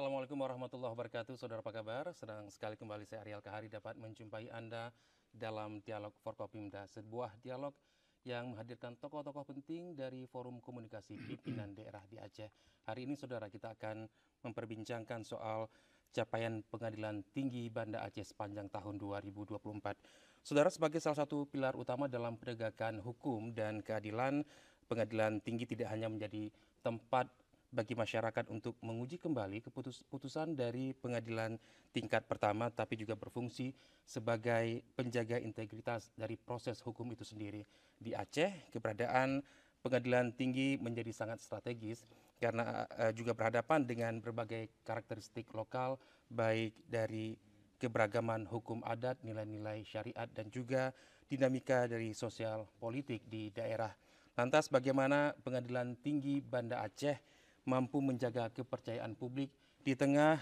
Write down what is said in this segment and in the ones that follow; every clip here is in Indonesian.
Assalamualaikum warahmatullahi wabarakatuh. Saudara apa kabar? Senang sekali kembali saya Ariel Kahari dapat menjumpai Anda dalam Dialog Forkopimda, sebuah dialog yang menghadirkan tokoh-tokoh penting dari Forum Komunikasi Pimpinan Daerah di Aceh. Hari ini saudara kita akan memperbincangkan soal capaian Pengadilan Tinggi Banda Aceh sepanjang tahun 2024. Saudara, sebagai salah satu pilar utama dalam penegakan hukum dan keadilan, Pengadilan Tinggi tidak hanya menjadi tempat bagi masyarakat untuk menguji kembali keputusan dari pengadilan tingkat pertama, tapi juga berfungsi sebagai penjaga integritas dari proses hukum itu sendiri. Di Aceh, keberadaan pengadilan tinggi menjadi sangat strategis karena juga berhadapan dengan berbagai karakteristik lokal, baik dari keberagaman hukum adat, nilai-nilai syariat, dan juga dinamika dari sosial politik di daerah. Lantas bagaimana Pengadilan Tinggi Banda Aceh mampu menjaga kepercayaan publik di tengah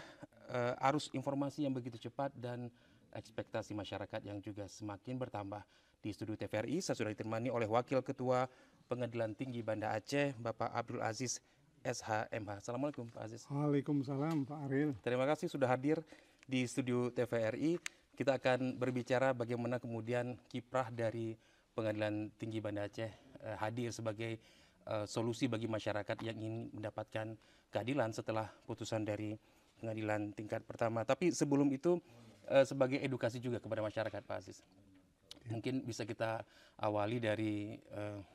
arus informasi yang begitu cepat dan ekspektasi masyarakat yang juga semakin bertambah. Di studio TVRI saya sudah ditemani oleh Wakil Ketua Pengadilan Tinggi Banda Aceh, Bapak Abdul Aziz SHMH. Assalamualaikum Pak Aziz. Waalaikumsalam Pak Ariel. Terima kasih sudah hadir di studio TVRI. Kita akan berbicara bagaimana kemudian kiprah dari Pengadilan Tinggi Banda Aceh hadir sebagai solusi bagi masyarakat yang ingin mendapatkan keadilan setelah putusan dari pengadilan tingkat pertama. Tapi sebelum itu sebagai edukasi juga kepada masyarakat, Pak Aziz. Mungkin bisa kita awali dari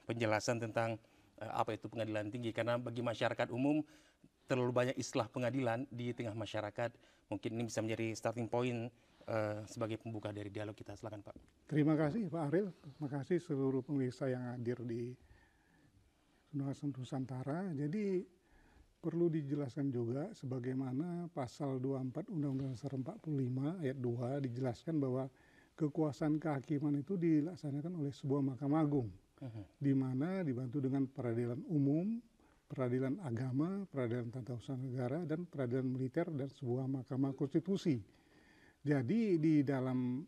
penjelasan tentang apa itu pengadilan tinggi, karena bagi masyarakat umum terlalu banyak istilah pengadilan di tengah masyarakat. Mungkin ini bisa menjadi starting point sebagai pembuka dari dialog kita. Silakan Pak. Terima kasih Pak Ariel. Terima kasih seluruh pemirsa yang hadir di Nusantara. Jadi perlu dijelaskan juga sebagaimana pasal 24 Undang-Undang Dasar 45 ayat 2 dijelaskan bahwa kekuasaan kehakiman itu dilaksanakan oleh sebuah Mahkamah Agung, di mana dibantu dengan peradilan umum, peradilan agama, peradilan tata usaha negara, dan peradilan militer, dan sebuah Mahkamah Konstitusi. Jadi di dalam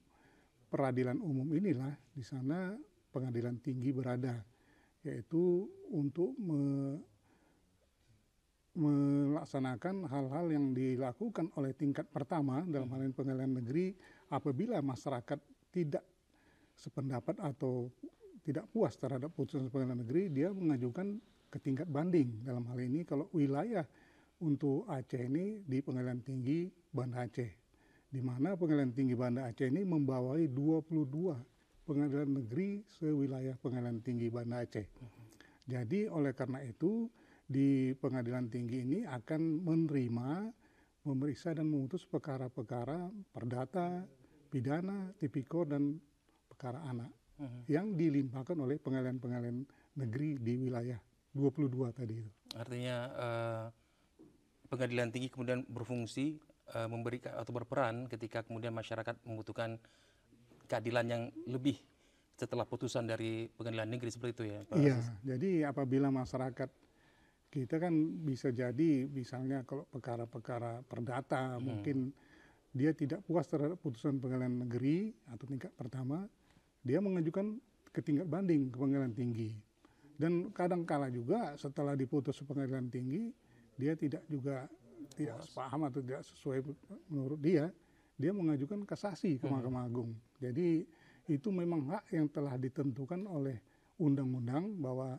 peradilan umum inilah di sana pengadilan tinggi berada, yaitu untuk melaksanakan hal-hal yang dilakukan oleh tingkat pertama dalam hal ini pengadilan negeri apabila masyarakat tidak sependapat atau tidak puas terhadap putusan pengadilan negeri, dia mengajukan ke tingkat banding. Dalam hal ini kalau wilayah untuk Aceh ini di Pengadilan Tinggi Banda Aceh, di mana Pengadilan Tinggi Banda Aceh ini membawai 22 pengadilan negeri sewilayah Pengadilan Tinggi Banda Aceh. Jadi oleh karena itu di Pengadilan Tinggi ini akan menerima, memeriksa dan memutus perkara-perkara perdata, pidana, tipikor, dan perkara anak yang dilimpahkan oleh pengadilan-pengadilan negeri di wilayah 22 tadi itu. Artinya Pengadilan Tinggi kemudian berfungsi memberikan atau berperan ketika kemudian masyarakat membutuhkan keadilan yang lebih setelah putusan dari pengadilan negeri, seperti itu ya Pak Iya, Aziz? jadi apabila masyarakat kita kan bisa jadi misalnya kalau perkara-perkara perdata mungkin dia tidak puas terhadap putusan pengadilan negeri atau tingkat pertama, dia mengajukan ke tingkat banding ke pengadilan tinggi. Dan kadang-kala juga setelah diputus pengadilan tinggi, dia tidak juga tidak sepaham atau tidak sesuai menurut dia mengajukan kasasi ke Mahkamah Agung. Jadi itu memang hak yang telah ditentukan oleh undang-undang bahwa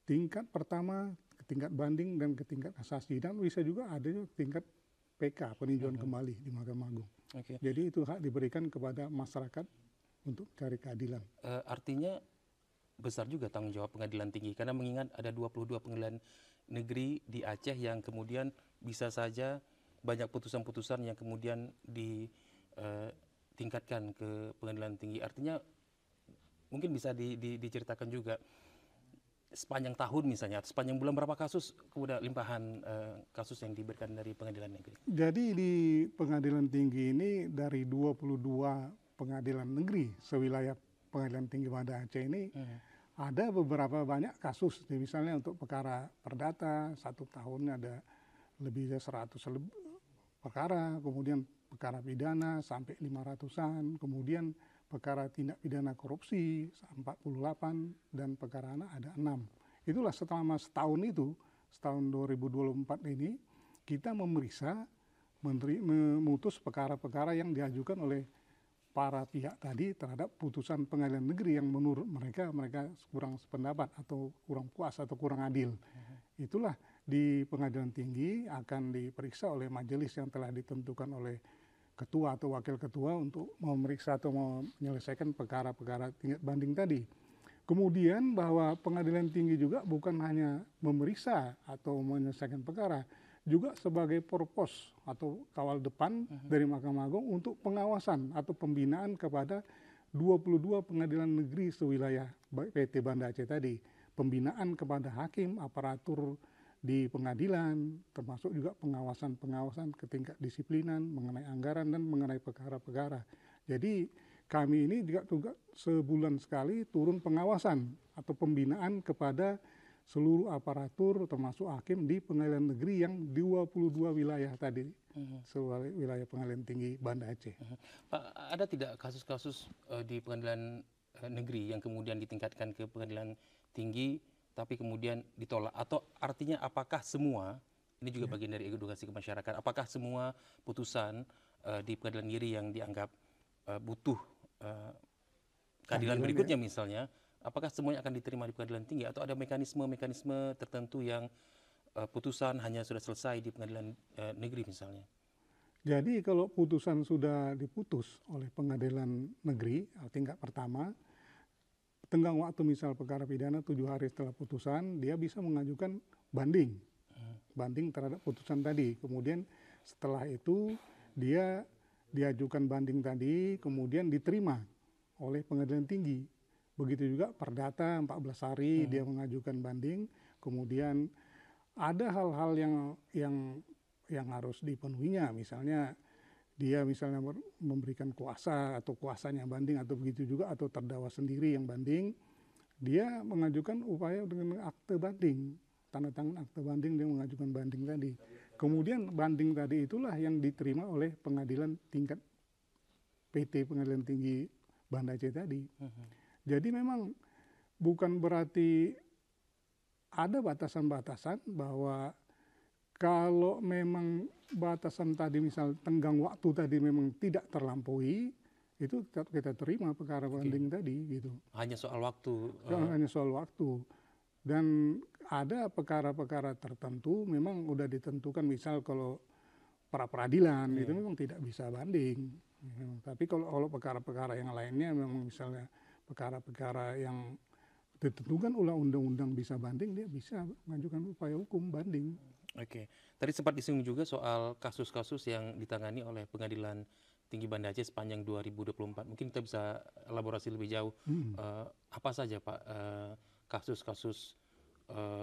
tingkat pertama, ke tingkat banding, dan ke tingkat kasasi, dan bisa juga ada tingkat PK, peninjauan kembali di Mahkamah Agung. Jadi itu hak diberikan kepada masyarakat untuk cari keadilan. Artinya besar juga tanggung jawab Pengadilan Tinggi, karena mengingat ada 22 pengadilan negeri di Aceh yang kemudian bisa saja banyak putusan-putusan yang kemudian ditingkatkan ke Pengadilan Tinggi. Artinya mungkin bisa diceritakan juga sepanjang tahun misalnya, atau sepanjang bulan berapa kasus kemudian limpahan kasus yang diberikan dari pengadilan negeri? Jadi di Pengadilan Tinggi ini dari 22 pengadilan negeri sewilayah Pengadilan Tinggi Banda Aceh ini ada beberapa banyak kasus. Misalnya untuk perkara perdata 1 tahun ada lebih dari 100 perkara, kemudian perkara pidana sampai 500-an, kemudian perkara tindak pidana korupsi 48, dan perkara anak ada 6. Itulah selama setahun itu, setahun 2024 ini, kita memeriksa memutus perkara-perkara yang diajukan oleh para pihak tadi terhadap putusan pengadilan negeri yang menurut mereka kurang sependapat atau kurang puas atau kurang adil. Itulah di pengadilan tinggi akan diperiksa oleh majelis yang telah ditentukan oleh ketua atau wakil ketua untuk memeriksa atau menyelesaikan perkara-perkara tingkat banding tadi. Kemudian bahwa pengadilan tinggi juga bukan hanya memeriksa atau menyelesaikan perkara, juga sebagai purpose atau kawal depan dari Mahkamah Agung untuk pengawasan atau pembinaan kepada 22 pengadilan negeri sewilayah PT Banda Aceh tadi. Pembinaan kepada hakim, aparatur di pengadilan, termasuk juga pengawasan-pengawasan ke tingkat disiplinan mengenai anggaran dan mengenai perkara-perkara. Jadi kami ini juga sebulan sekali turun pengawasan atau pembinaan kepada seluruh aparatur termasuk hakim di pengadilan negeri yang 22 wilayah tadi, seluruh wilayah pengadilan tinggi Banda Aceh. Pak, ada tidak kasus-kasus di pengadilan negeri yang kemudian ditingkatkan ke pengadilan tinggi tapi kemudian ditolak? Atau artinya apakah semua, ini juga bagian dari edukasi ke masyarakat, apakah semua putusan di pengadilan negeri yang dianggap butuh keadilan berikutnya misalnya, apakah semuanya akan diterima di pengadilan tinggi atau ada mekanisme-mekanisme tertentu yang putusan hanya sudah selesai di pengadilan negeri misalnya? Jadi kalau putusan sudah diputus oleh pengadilan negeri tingkat pertama, tenggang waktu misal perkara pidana 7 hari setelah putusan, dia bisa mengajukan banding. Banding terhadap putusan tadi. Kemudian setelah itu dia diajukan banding tadi, kemudian diterima oleh pengadilan tinggi. Begitu juga perdata 14 hari dia mengajukan banding, kemudian ada hal-hal yang harus dipenuhinya, misalnya dia misalnya memberikan kuasa atau kuasanya banding atau begitu juga atau terdakwa sendiri yang banding, dia mengajukan upaya dengan akte banding, tanda tangan akte banding, dia mengajukan banding tadi. Kemudian banding tadi itulah yang diterima oleh pengadilan tingkat PT Pengadilan Tinggi Banda Aceh tadi. Jadi memang bukan berarti ada batasan-batasan bahwa kalau memang batasan tadi misal tenggang waktu tadi memang tidak terlampaui, itu kita terima perkara banding tadi gitu. Hanya soal waktu. Hanya soal waktu. Dan ada perkara-perkara tertentu memang udah ditentukan, misal kalau pra peradilan itu memang tidak bisa banding. Tapi kalau perkara-perkara yang lainnya memang misalnya perkara-perkara yang ditentukan oleh undang-undang bisa banding, dia bisa mengajukan upaya hukum banding. Oke, tadi sempat disinggung juga soal kasus-kasus yang ditangani oleh Pengadilan Tinggi Banda Aceh sepanjang 2024. Mungkin kita bisa elaborasi lebih jauh. Apa saja Pak kasus-kasus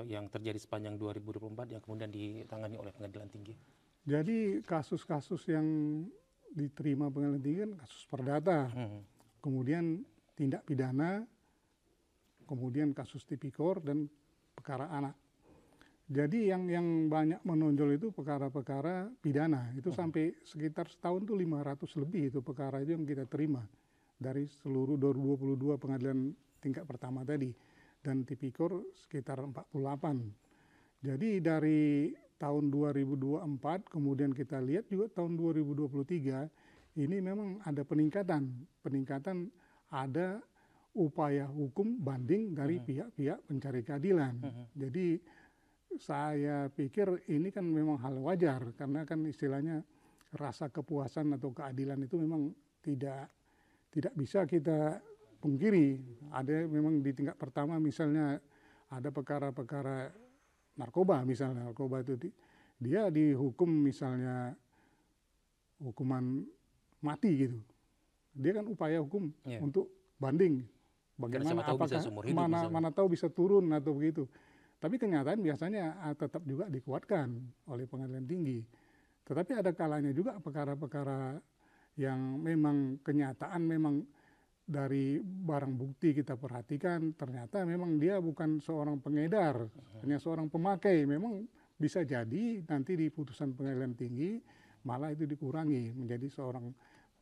yang terjadi sepanjang 2024 yang kemudian ditangani oleh Pengadilan Tinggi? Jadi kasus-kasus yang diterima Pengadilan Tinggi kan kasus perdata, kemudian tindak pidana, kemudian kasus tipikor dan perkara anak. Jadi yang banyak menonjol itu perkara-perkara pidana. Itu sampai sekitar setahun tuh 500 lebih itu perkara itu yang kita terima dari seluruh 22 pengadilan tingkat pertama tadi. Dan tipikor sekitar 48. Jadi dari tahun 2024 kemudian kita lihat juga tahun 2023 ini memang ada peningkatan. Peningkatan ada upaya hukum banding dari pihak-pihak pencari keadilan. Jadi saya pikir ini kan memang hal wajar karena kan istilahnya rasa kepuasan atau keadilan itu memang tidak bisa kita pungkiri. Ada memang di tingkat pertama misalnya ada perkara-perkara narkoba, misalnya narkoba itu dia dihukum misalnya hukuman mati gitu. Dia kan upaya hukum untuk banding. Bagaimana apakah mana tahu bisa turun atau begitu. Tapi kenyataan biasanya tetap juga dikuatkan oleh pengadilan tinggi. Tetapi ada kalanya juga perkara-perkara yang memang kenyataan memang dari barang bukti kita perhatikan ternyata memang dia bukan seorang pengedar, hanya seorang pemakai. Memang bisa jadi nanti di putusan pengadilan tinggi malah itu dikurangi menjadi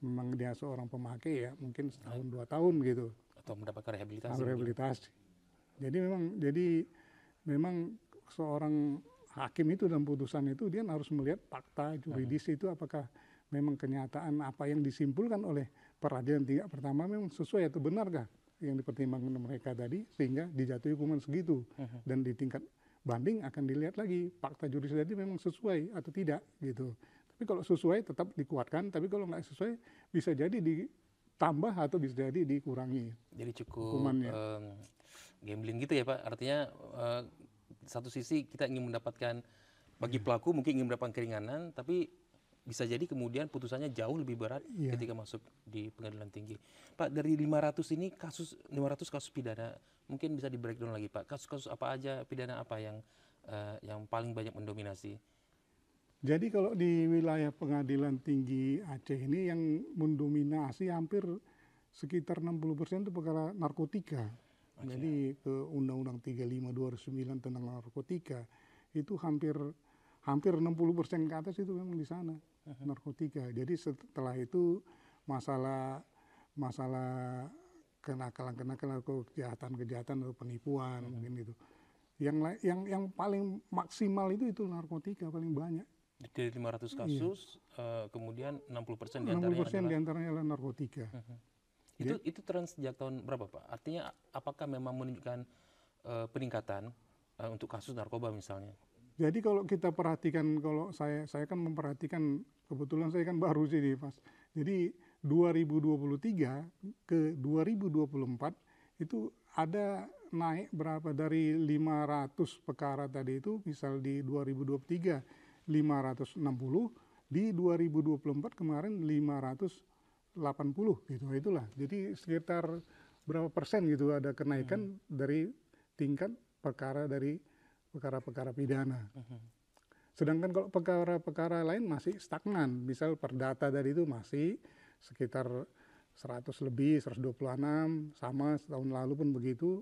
memang dia seorang pemakai ya mungkin setahun 2 tahun gitu. Atau mendapatkan rehabilitasi. Rehabilitasi. Jadi memang seorang hakim itu dalam putusan itu dia harus melihat fakta juridis itu apakah memang kenyataan apa yang disimpulkan oleh peradilan tingkat pertama memang sesuai atau benarkah yang dipertimbangkan mereka tadi sehingga dijatuhi hukuman segitu. Dan di tingkat banding akan dilihat lagi fakta juridis tadi memang sesuai atau tidak gitu. Tapi kalau sesuai tetap dikuatkan, tapi kalau nggak sesuai bisa jadi ditambah atau bisa jadi dikurangi. Jadi cukup hukumannya. Gambling gitu ya Pak, artinya satu sisi kita ingin mendapatkan, bagi pelaku mungkin ingin mendapatkan keringanan, tapi bisa jadi kemudian putusannya jauh lebih berat ketika masuk di pengadilan tinggi. Pak, dari 500 kasus pidana, mungkin bisa di breakdown lagi Pak, kasus-kasus apa aja, pidana apa yang paling banyak mendominasi? Jadi kalau di wilayah pengadilan tinggi Aceh ini yang mendominasi hampir sekitar 60% itu perkara narkotika. Jadi ke Undang-Undang 35 2009 tentang narkotika itu hampir 60% ke atas itu memang di sana narkotika. Jadi setelah itu masalah kenakalan atau kejahatan atau penipuan mungkin itu. Yang paling maksimal itu narkotika paling banyak. Dari 500 kasus, kemudian 60% diantaranya adalah narkotika. Itu tren sejak tahun berapa Pak? Artinya apakah memang menunjukkan peningkatan untuk kasus narkoba misalnya? Jadi kalau kita perhatikan, kalau saya kan memperhatikan, kebetulan saya kan baru sini Mas. Jadi 2023 ke 2024 itu ada naik berapa dari 500 perkara tadi itu, misal di 2023 560, di 2024 kemarin 580 gitu. Itulah. Jadi sekitar berapa persen gitu ada kenaikan dari tingkat perkara-perkara pidana. Sedangkan kalau perkara-perkara lain masih stagnan. Misal perdata tadi itu masih sekitar 100 lebih, 126, sama setahun lalu pun begitu.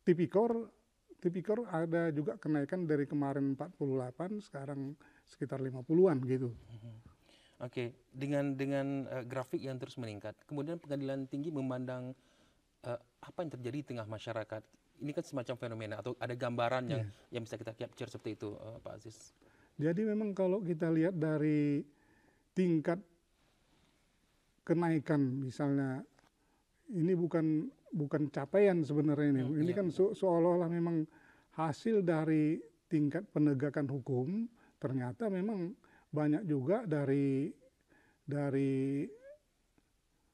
Tipikor ada juga kenaikan dari kemarin 48, sekarang sekitar 50-an gitu. Oke, dengan grafik yang terus meningkat, kemudian pengadilan tinggi memandang apa yang terjadi di tengah masyarakat. Ini kan semacam fenomena atau ada gambaran yang bisa kita capture seperti itu, Pak Aziz. Jadi memang kalau kita lihat dari tingkat kenaikan, misalnya ini bukan capaian sebenarnya ini kan seolah-olah memang hasil dari tingkat penegakan hukum. Ternyata memang banyak juga dari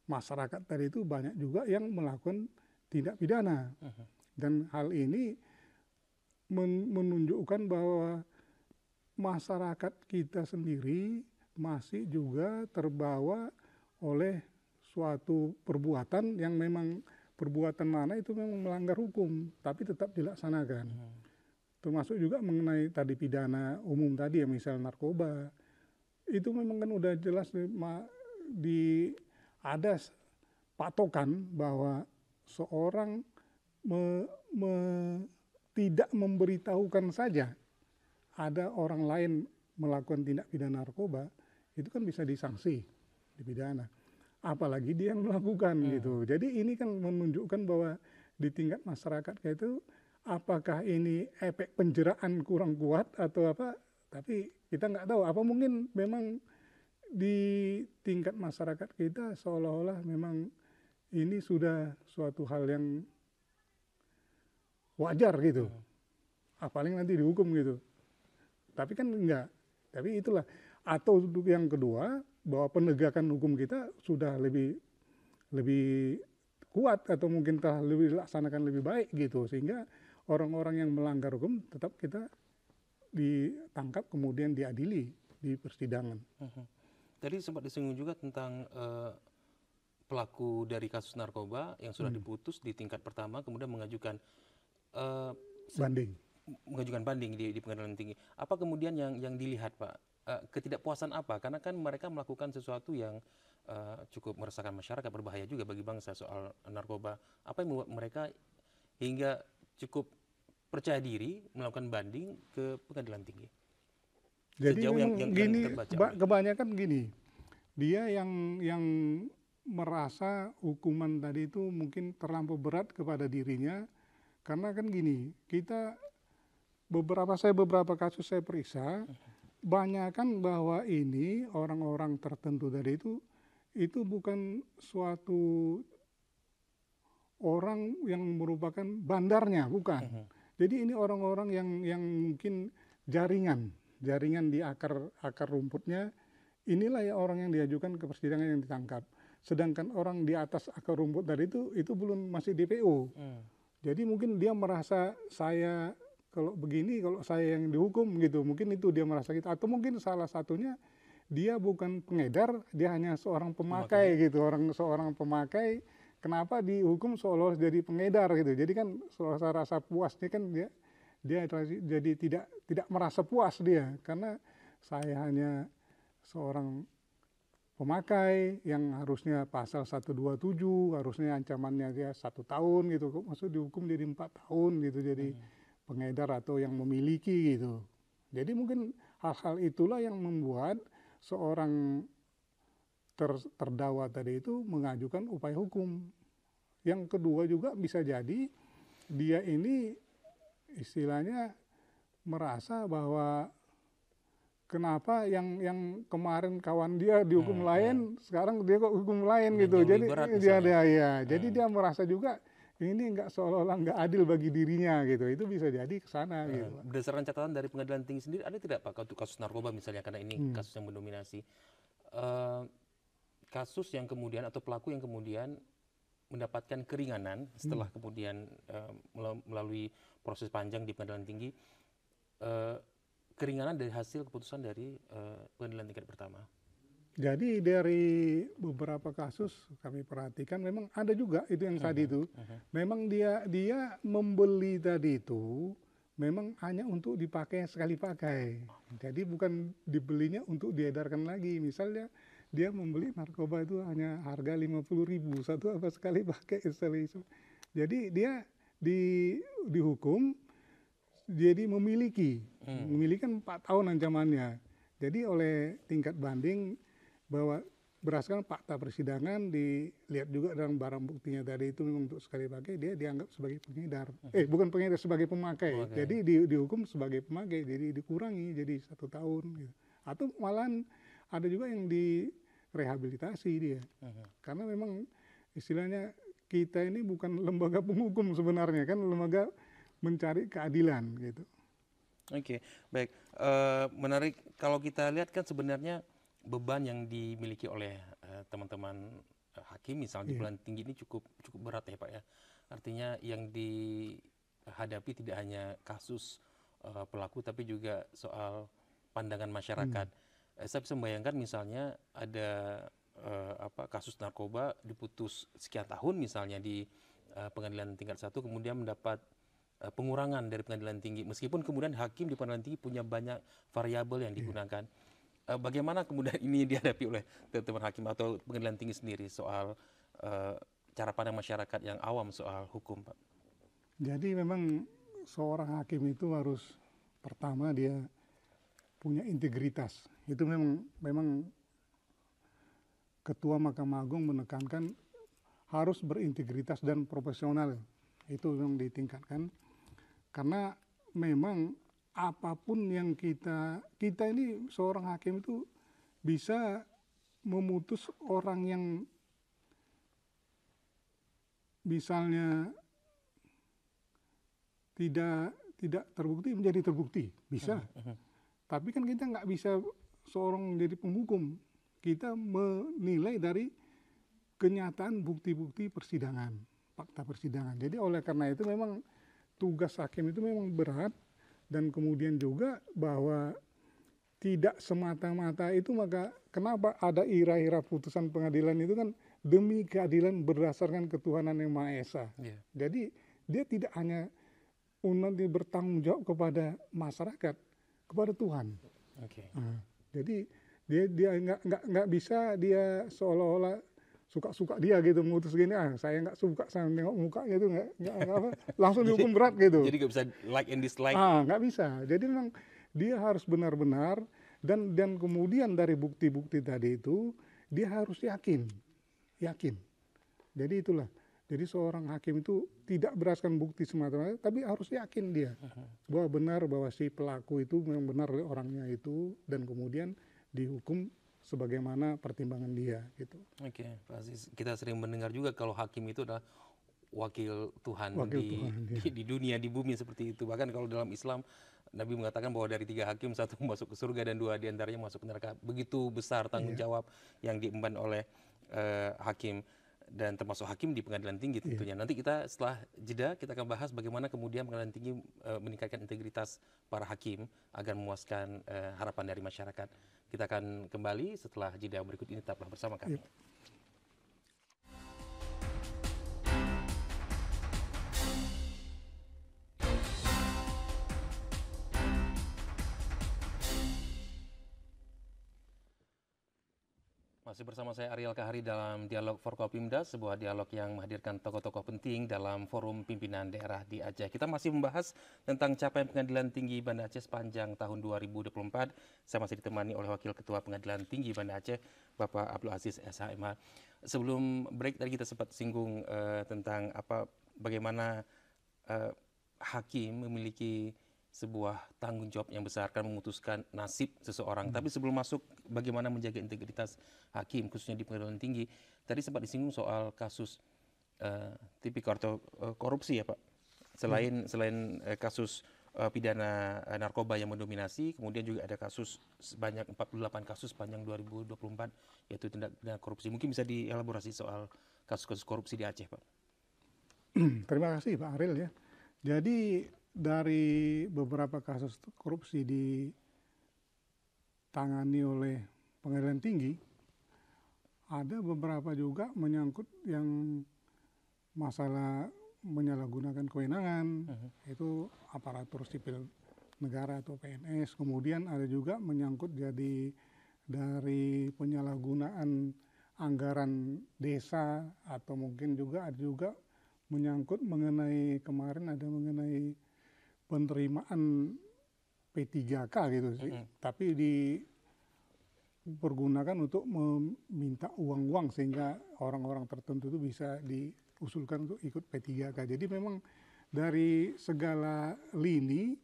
masyarakat tadi itu banyak juga yang melakukan tindak pidana. Dan hal ini menunjukkan bahwa masyarakat kita sendiri masih juga terbawa oleh suatu perbuatan yang memang perbuatan mana itu memang melanggar hukum, tapi tetap dilaksanakan. Termasuk juga mengenai tadi pidana umum tadi ya, misal narkoba. Itu memang kan udah jelas ada patokan bahwa seorang tidak memberitahukan saja ada orang lain melakukan tindak pidana narkoba, itu kan bisa disanksi, dipidana. Apalagi dia yang melakukan gitu. Jadi ini kan menunjukkan bahwa di tingkat masyarakat kayak itu, apakah ini efek penjeraan kurang kuat atau apa, tapi kita nggak tahu. Apa mungkin memang di tingkat masyarakat kita seolah-olah memang ini sudah suatu hal yang wajar gitu. Paling nanti dihukum gitu. Tapi kan enggak. Tapi itulah. Atau yang kedua, bahwa penegakan hukum kita sudah lebih kuat atau mungkin telah lebih dilaksanakan lebih baik gitu. Sehingga orang-orang yang melanggar hukum tetap kita ditangkap kemudian diadili di persidangan. Tadi sempat disinggung juga tentang pelaku dari kasus narkoba yang sudah diputus di tingkat pertama kemudian mengajukan banding di pengadilan tinggi. Apa kemudian yang dilihat Pak? Ketidakpuasan apa? Karena kan mereka melakukan sesuatu yang cukup meresahkan masyarakat, berbahaya juga bagi bangsa soal narkoba. Apa yang membuat mereka hingga cukup percaya diri melakukan banding ke pengadilan tinggi? Jadi memang gini, kebanyakan gini, dia yang merasa hukuman tadi itu mungkin terlampau berat kepada dirinya, karena kan gini, kita beberapa kasus saya periksa, banyakan bahwa ini orang-orang tertentu tadi itu bukan suatu orang yang merupakan bandarnya, bukan. Jadi ini orang-orang yang mungkin jaringan di akar rumputnya. Inilah ya orang yang diajukan ke persidangan yang ditangkap. Sedangkan orang di atas akar rumput tadi itu belum masih DPO. Jadi mungkin dia merasa kalau saya yang dihukum gitu, mungkin itu dia merasa gitu. Atau mungkin salah satunya dia bukan pengedar, dia hanya seorang pemakai gitu, seorang pemakai. Kenapa dihukum seolah jadi pengedar gitu? Jadi kan rasa puasnya kan dia jadi tidak merasa puas dia, karena saya hanya seorang pemakai yang harusnya pasal 127, harusnya ancamannya dia 1 tahun gitu, kok maksud dihukum jadi 4 tahun gitu, jadi pengedar atau yang memiliki gitu. Jadi mungkin hal-hal itulah yang membuat seorang terdakwa tadi itu mengajukan upaya hukum. Yang kedua juga bisa jadi dia ini istilahnya merasa bahwa kenapa yang kemarin kawan dia dihukum lain, sekarang dia kok hukum lain gitu. Jadi jadi dia merasa juga ini seolah-olah nggak adil bagi dirinya gitu. Itu bisa jadi ke sana gitu. Berdasarkan catatan dari Pengadilan Tinggi sendiri, ada tidak Pak untuk kasus narkoba misalnya, karena ini kasus yang mendominasi, kasus yang kemudian atau pelaku yang kemudian mendapatkan keringanan setelah kemudian melalui proses panjang di Pengadilan Tinggi, keringanan dari hasil keputusan dari pengadilan tingkat pertama? Jadi dari beberapa kasus kami perhatikan memang ada juga itu yang tadi itu. Memang dia membeli tadi itu memang hanya untuk dipakai sekali pakai. Jadi bukan dibelinya untuk diedarkan lagi. Misalnya dia membeli narkoba itu hanya harga 50.000 satu apa sekali pakai istilah. Jadi dia dihukum jadi memiliki kan 4 tahun ancamannya. Jadi oleh tingkat banding bahwa berdasarkan fakta persidangan, dilihat juga dalam barang buktinya tadi itu memang untuk sekali pakai, dia dianggap sebagai pengedar. Bukan pengedar, sebagai pemakai. Jadi dihukum sebagai pemakai, jadi dikurangi jadi 1 tahun gitu. Atau malahan ada juga yang direhabilitasi dia. Karena memang istilahnya kita ini bukan lembaga penghukum sebenarnya, kan lembaga mencari keadilan gitu. Oke, baik. Menarik kalau kita lihat kan sebenarnya beban yang dimiliki oleh teman-teman hakim misalnya di Pengadilan Tinggi ini cukup berat ya Pak ya. Artinya yang dihadapi tidak hanya kasus pelaku tapi juga soal pandangan masyarakat. Saya bisa membayangkan misalnya ada kasus narkoba diputus sekian tahun misalnya di Pengadilan Tingkat 1, kemudian mendapat pengurangan dari Pengadilan Tinggi, meskipun kemudian hakim di Pengadilan Tinggi punya banyak variabel yang digunakan. Bagaimana kemudian ini dihadapi oleh teman-teman hakim atau Pengadilan Tinggi sendiri soal cara pandang masyarakat yang awam soal hukum, Pak? Jadi memang seorang hakim itu harus pertama dia punya integritas. Itu memang Ketua Mahkamah Agung menekankan harus berintegritas dan profesional. Itu yang ditingkatkan. Karena memang apapun yang kita ini seorang hakim itu bisa memutus orang yang misalnya tidak terbukti menjadi terbukti, bisa. Tapi kan kita nggak bisa seorang jadi penghukum. Kita menilai dari kenyataan bukti-bukti persidangan, fakta persidangan. Jadi oleh karena itu memang tugas hakim itu memang berat, dan kemudian juga bahwa tidak semata-mata itu, maka kenapa ada ira-ira putusan pengadilan itu kan demi keadilan berdasarkan ketuhanan yang Maha Esa. Jadi dia tidak hanya nanti bertanggung jawab kepada masyarakat, kepada Tuhan. Jadi dia nggak bisa dia seolah-olah suka-suka dia gitu memutus gini, saya nggak suka sama nengok mukanya itu nggak apa, langsung dihukum berat gitu. Jadi nggak bisa like and dislike. Nggak bisa. Jadi memang dia harus benar-benar dan kemudian dari bukti-bukti tadi itu dia harus yakin. Jadi itulah. Jadi seorang hakim itu tidak berdasarkan bukti semata-mata, tapi harus yakin dia bahwa benar bahwa si pelaku itu memang benar orangnya itu, dan kemudian dihukum sebagaimana pertimbangan dia gitu. Oke, Pak Aziz, kita sering mendengar juga kalau hakim itu adalah wakil Tuhan Wakil Tuhan, ya. di dunia, di bumi seperti itu. Bahkan kalau dalam Islam, Nabi mengatakan bahwa dari 3 hakim, 1 masuk ke surga dan 2 diantaranya masuk ke neraka. Begitu besar tanggung jawab yang diemban oleh hakim, dan termasuk hakim di pengadilan tinggi tentunya. Nanti kita setelah jeda, kita akan bahas bagaimana kemudian pengadilan tinggi meningkatkan integritas para hakim agar memuaskan harapan dari masyarakat. Kita akan kembali setelah jeda berikut ini, tetaplah bersama kami. Masih bersama saya Ariel Kahari dalam Dialog Forkopimda, sebuah dialog yang menghadirkan tokoh-tokoh penting dalam forum pimpinan daerah di Aceh. Kita masih membahas tentang capaian Pengadilan Tinggi Banda Aceh sepanjang tahun 2024. Saya masih ditemani oleh Wakil Ketua Pengadilan Tinggi Banda Aceh, Bapak Abdul Aziz SHMH. Sebelum break tadi kita sempat singgung tentang bagaimana hakim memiliki sebuah tanggung jawab yang besar kan memutuskan nasib seseorang. Tapi sebelum masuk bagaimana menjaga integritas hakim khususnya di pengadilan tinggi, tadi sempat disinggung soal kasus tipikor atau korupsi ya Pak. Selain kasus pidana narkoba yang mendominasi, kemudian juga ada kasus sebanyak 48 kasus sepanjang 2024 yaitu tindak pidana korupsi. Mungkin bisa dielaborasi soal kasus-kasus korupsi di Aceh Pak. Terima kasih Pak Ariel ya. Jadi dari beberapa kasus korupsi ditangani oleh pengadilan tinggi, ada beberapa juga menyangkut yang masalah menyalahgunakan kewenangan, itu aparatur sipil negara atau PNS. Kemudian ada juga menyangkut jadi dari penyalahgunaan anggaran desa, atau mungkin juga ada juga menyangkut mengenai kemarin ada mengenai penerimaan P3K gitu sih, tapi dipergunakan untuk meminta uang-uang sehingga orang-orang tertentu itu bisa diusulkan untuk ikut P3K. Jadi memang dari segala lini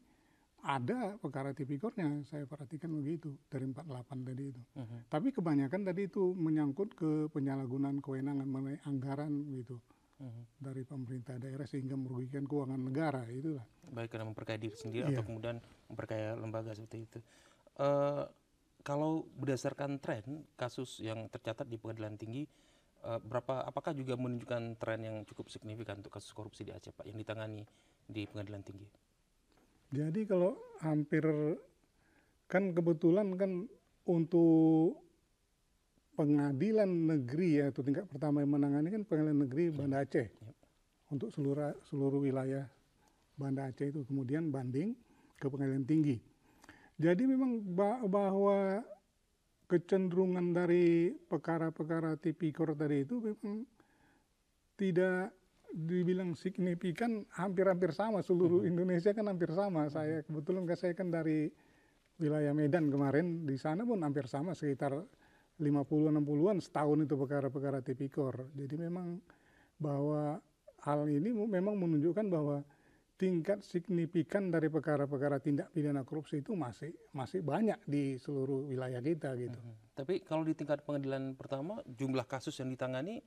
ada perkara tipikornya, saya perhatikan begitu dari 48 tadi itu. Tapi kebanyakan tadi itu menyangkut ke penyalahgunaan kewenangan mengenai anggaran gitu. Dari pemerintah daerah sehingga merugikan keuangan negara, itulah. Baik karena memperkaya diri sendiri atau kemudian memperkaya lembaga seperti itu. Kalau berdasarkan tren kasus yang tercatat di pengadilan tinggi, apakah juga menunjukkan tren yang cukup signifikan untuk kasus korupsi di Aceh Pak yang ditangani di pengadilan tinggi? Jadi kalau hampir kan kebetulan kan untuk pengadilan negeri atau tingkat pertama yang menangani kan pengadilan negeri Banda Aceh untuk seluruh wilayah Banda Aceh itu, kemudian banding ke pengadilan tinggi. Jadi memang bahwa kecenderungan dari perkara-perkara tipikor tadi itu memang tidak dibilang signifikan, hampir-hampir sama seluruh Indonesia kan hampir sama. Saya kebetulan saya kan dari wilayah Medan kemarin, di sana pun hampir sama sekitar 50-60-an setahun itu perkara-perkara tipikor. Jadi memang bahwa hal ini memang menunjukkan bahwa tingkat signifikan dari perkara-perkara tindak pidana korupsi itu masih banyak di seluruh wilayah kita gitu. Tapi kalau di tingkat pengadilan pertama jumlah kasus yang ditangani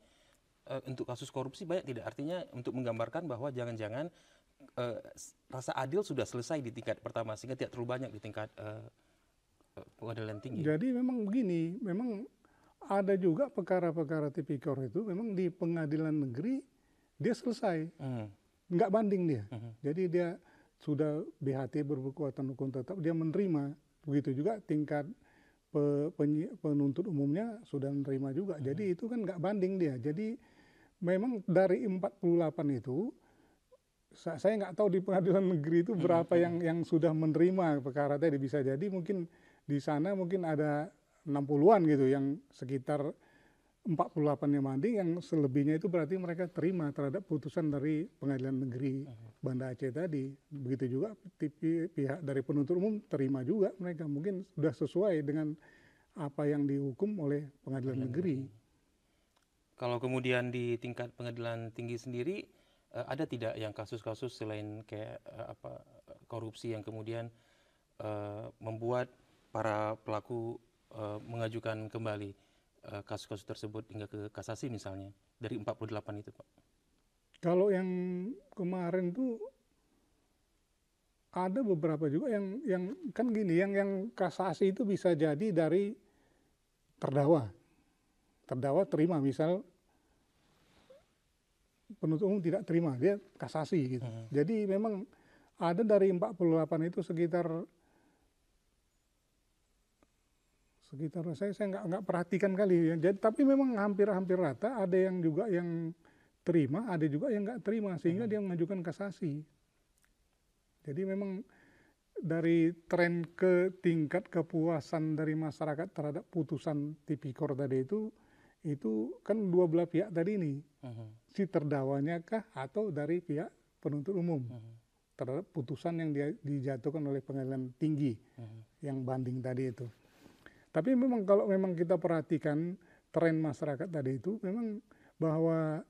untuk kasus korupsi banyak tidak? Artinya untuk menggambarkan bahwa jangan-jangan rasa adil sudah selesai di tingkat pertama sehingga tidak terlalu banyak di tingkat pengadilan tinggi. Jadi memang begini, memang ada juga perkara-perkara tipikor itu memang di pengadilan negeri dia selesai, nggak banding dia. Jadi dia sudah BHT berkekuatan hukum tetap, dia menerima. Begitu juga tingkat penuntut umumnya sudah menerima juga. Jadi itu kan nggak banding dia. Jadi memang dari 48 itu, saya nggak tahu di pengadilan negeri itu berapa yang sudah menerima perkara tadi. Bisa jadi mungkin di sana mungkin ada 60-an gitu yang sekitar 48 yang banding, yang selebihnya itu berarti mereka terima terhadap putusan dari pengadilan negeri Banda Aceh tadi. Begitu juga pihak dari penuntut umum terima juga, mereka mungkin sudah sesuai dengan apa yang dihukum oleh pengadilan negeri. Kalau kemudian di tingkat pengadilan tinggi sendiri, ada tidak yang kasus-kasus selain kayak korupsi yang kemudian membuat para pelaku mengajukan kembali kasus-kasus tersebut hingga ke kasasi misalnya dari 48 itu, Pak? Kalau yang kemarin tuh ada beberapa juga yang kan gini, yang kasasi itu bisa jadi dari terdakwa. Terdakwa terima, misal penuntut umum tidak terima, dia kasasi gitu. Jadi memang ada dari 48 itu sekitar saya nggak perhatikan kali ya. Jadi tapi memang hampir rata, ada yang juga yang terima, ada juga yang nggak terima, sehingga dia mengajukan kasasi. Jadi memang dari tren ke tingkat kepuasan dari masyarakat terhadap putusan tipikor tadi itu kan dua belah pihak tadi ini, si terdakwanya kah atau dari pihak penuntut umum terhadap putusan yang dijatuhkan oleh pengadilan tinggi yang banding tadi itu. Tapi memang kalau memang kita perhatikan tren masyarakat tadi itu memang bahwa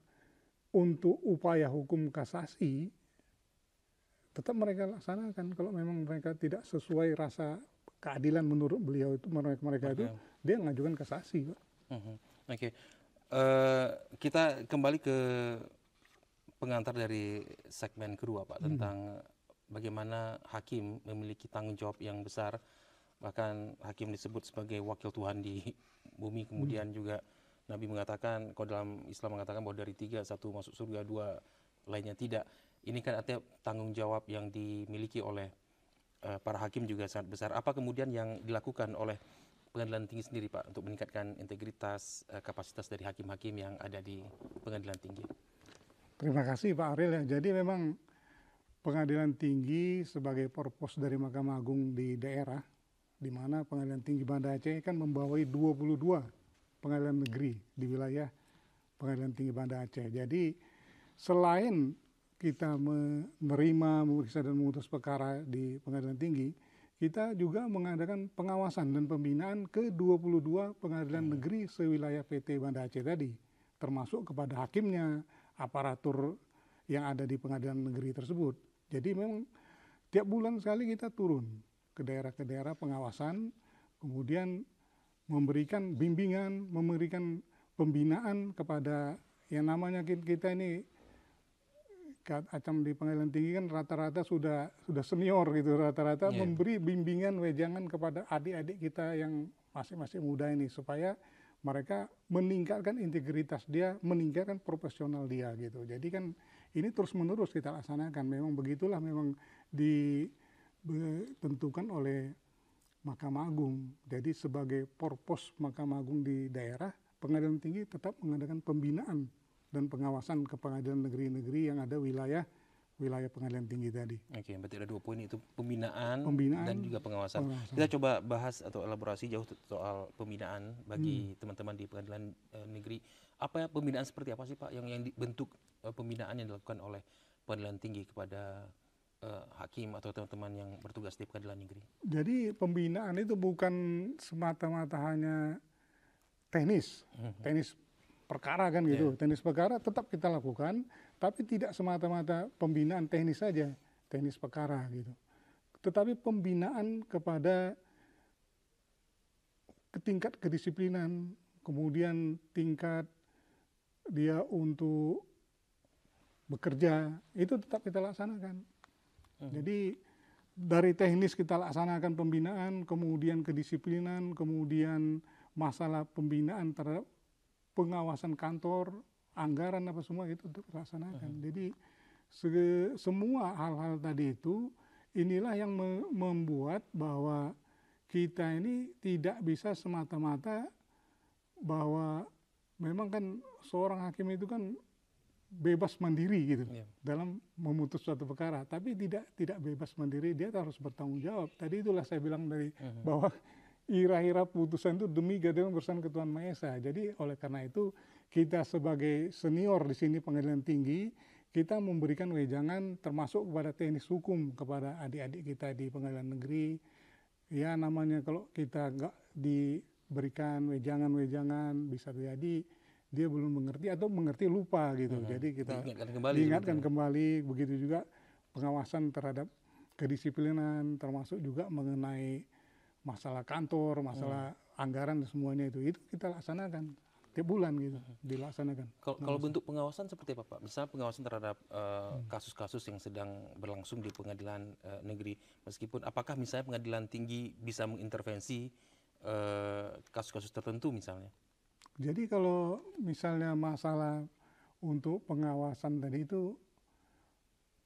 untuk upaya hukum kasasi tetap mereka laksanakan. Kalau memang mereka tidak sesuai rasa keadilan menurut beliau itu, mereka itu dia mengajukan kasasi, Pak. Oke. Kita kembali ke pengantar dari segmen kedua, Pak, tentang bagaimana hakim memiliki tanggung jawab yang besar. Bahkan hakim disebut sebagai wakil Tuhan di bumi. Kemudian juga Nabi mengatakan, kalau dalam Islam mengatakan bahwa dari 3, 1 masuk surga, 2 lainnya tidak. Ini kan artinya tanggung jawab yang dimiliki oleh para hakim juga sangat besar. Apa kemudian yang dilakukan oleh pengadilan tinggi sendiri, Pak, untuk meningkatkan integritas, kapasitas dari hakim-hakim yang ada di pengadilan tinggi? Terima kasih Pak Ariel ya. Jadi memang pengadilan tinggi sebagai purpose dari Mahkamah Agung di daerah, di mana pengadilan tinggi Banda Aceh kan membawai 22 pengadilan negeri di wilayah pengadilan tinggi Banda Aceh. Jadi selain kita menerima, memeriksa dan memutus perkara di pengadilan tinggi, kita juga mengadakan pengawasan dan pembinaan ke 22 pengadilan negeri sewilayah PT Banda Aceh tadi, termasuk kepada hakimnya, aparatur yang ada di pengadilan negeri tersebut. Jadi memang tiap bulan sekali kita turun ke daerah pengawasan, kemudian memberikan bimbingan, memberikan pembinaan kepada yang namanya kita ini acam di pengadilan tinggi kan rata-rata sudah senior gitu, rata-rata memberi bimbingan wejangan kepada adik-adik kita yang masih muda ini supaya mereka meningkatkan integritas dia, meningkatkan profesional dia gitu. Jadi kan ini terus-menerus kita laksanakan. Memang begitulah memang ditentukan oleh Mahkamah Agung. Jadi sebagai purpose Mahkamah Agung di daerah, pengadilan tinggi tetap mengadakan pembinaan dan pengawasan ke pengadilan negeri-negeri yang ada wilayah pengadilan tinggi tadi. Oke, berarti ada 2 poin itu, pembinaan dan juga pengawasan. Kita coba bahas atau elaborasi jauh soal pembinaan bagi teman-teman di pengadilan negeri. Apa pembinaan seperti apa sih, Pak, yang dibentuk pembinaan yang dilakukan oleh pengadilan tinggi kepada hakim atau teman-teman yang bertugas di pengadilan negeri? Jadi pembinaan itu bukan semata-mata hanya teknis perkara kan gitu. Teknis perkara tetap kita lakukan, tapi tidak semata-mata pembinaan teknis saja, teknis perkara gitu. Tetapi pembinaan kepada tingkat kedisiplinan, kemudian tingkat dia untuk bekerja, itu tetap kita laksanakan. Jadi dari teknis kita laksanakan pembinaan, kemudian kedisiplinan, kemudian masalah pembinaan terhadap pengawasan kantor, anggaran apa semua itu untuk dilaksanakan. Jadi semua hal-hal tadi itu inilah yang membuat bahwa kita ini tidak bisa semata-mata bahwa memang kan seorang hakim itu kan bebas mandiri gitu dalam memutus suatu perkara, tapi tidak bebas mandiri, dia harus bertanggung jawab. Tadi itulah saya bilang dari bahwa ira-ira putusan itu demi keadilan bersama Tuhan Maha Esa. Jadi oleh karena itu kita sebagai senior di sini pengadilan tinggi, kita memberikan wejangan termasuk kepada teknis hukum kepada adik-adik kita di pengadilan negeri. Ya namanya kalau kita nggak diberikan wejangan-wejangan bisa jadi dia belum mengerti atau mengerti lupa gitu. Jadi kita diingatkan kembali, begitu juga pengawasan terhadap kedisiplinan, termasuk juga mengenai masalah kantor, masalah anggaran semuanya itu kita laksanakan tiap bulan gitu, dilaksanakan. Kalau bentuk pengawasan seperti apa, Pak? Misal pengawasan terhadap kasus-kasus yang sedang berlangsung di pengadilan negeri, meskipun apakah misalnya pengadilan tinggi bisa mengintervensi kasus-kasus tertentu misalnya? Jadi kalau misalnya masalah untuk pengawasan tadi itu,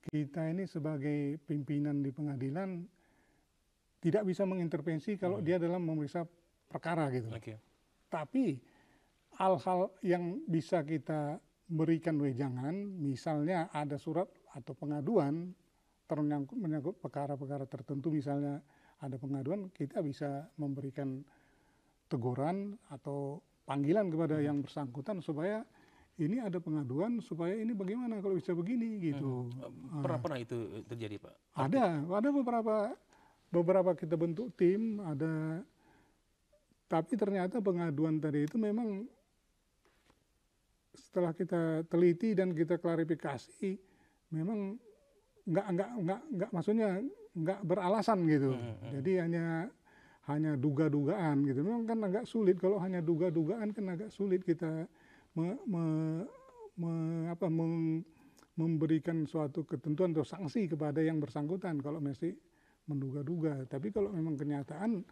kita ini sebagai pimpinan di pengadilan tidak bisa mengintervensi kalau dia dalam memeriksa perkara gitu. Tapi hal-hal yang bisa kita berikan wejangan, misalnya ada surat atau pengaduan menyangkut perkara-perkara tertentu, misalnya ada pengaduan, kita bisa memberikan teguran atau panggilan kepada yang bersangkutan supaya ini ada pengaduan, supaya ini bagaimana kalau bisa begini gitu. Pernah itu terjadi, Pak? Ada beberapa kita bentuk tim, tapi ternyata pengaduan tadi itu memang setelah kita teliti dan kita klarifikasi, memang nggak maksudnya nggak beralasan gitu. Jadi hanya duga-dugaan gitu. Memang kan agak sulit kalau hanya duga-dugaan, kan agak sulit kita memberikan suatu ketentuan atau sanksi kepada yang bersangkutan kalau masih menduga-duga. Tapi kalau memang kenyataan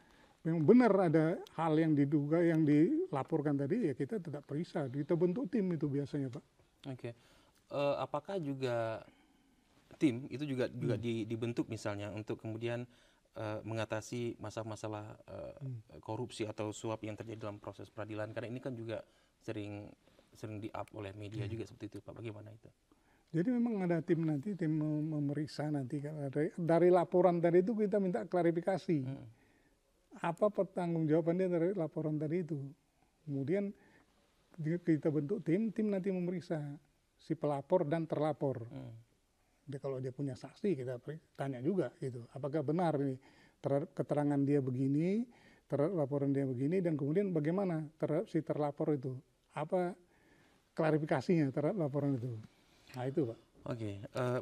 memang benar ada hal yang diduga, yang dilaporkan tadi, ya kita tetap periksa. Kita bentuk tim itu biasanya, Pak. Apakah juga tim itu juga dibentuk misalnya untuk kemudian mengatasi masalah-masalah korupsi atau suap yang terjadi dalam proses peradilan, karena ini kan juga sering di-up oleh media juga seperti itu, Pak. Bagaimana itu? Jadi memang ada tim memeriksa nanti dari laporan tadi itu kita minta klarifikasi. Apa pertanggungjawaban dia dari laporan tadi itu. Kemudian kita bentuk tim nanti memeriksa si pelapor dan terlapor. Kalau dia punya saksi, kita tanya juga gitu, apakah benar ini terhadap keterangan dia begini, terhadap laporan dia begini, dan kemudian bagaimana terhadap si terlapor itu, apa klarifikasinya terhadap laporan itu. Nah itu, Pak.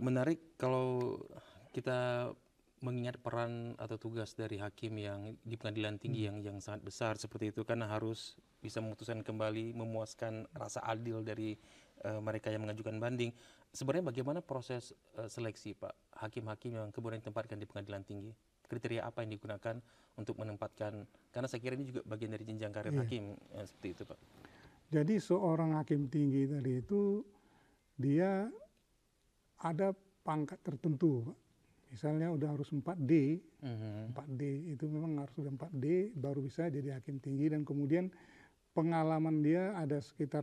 Menarik kalau kita mengingat peran atau tugas dari hakim yang di pengadilan tinggi yang sangat besar seperti itu, karena harus bisa memutuskan kembali, memuaskan rasa adil dari mereka yang mengajukan banding. Sebenarnya bagaimana proses seleksi, Pak, hakim-hakim yang kemudian ditempatkan di pengadilan tinggi? Kriteria apa yang digunakan untuk menempatkan? Karena saya kira ini juga bagian dari jenjang karir hakim seperti itu, Pak. Jadi seorang hakim tinggi tadi itu dia ada pangkat tertentu, Pak. Misalnya udah harus 4D, 4D itu memang harus sudah 4D baru bisa jadi hakim tinggi, dan kemudian pengalaman dia ada sekitar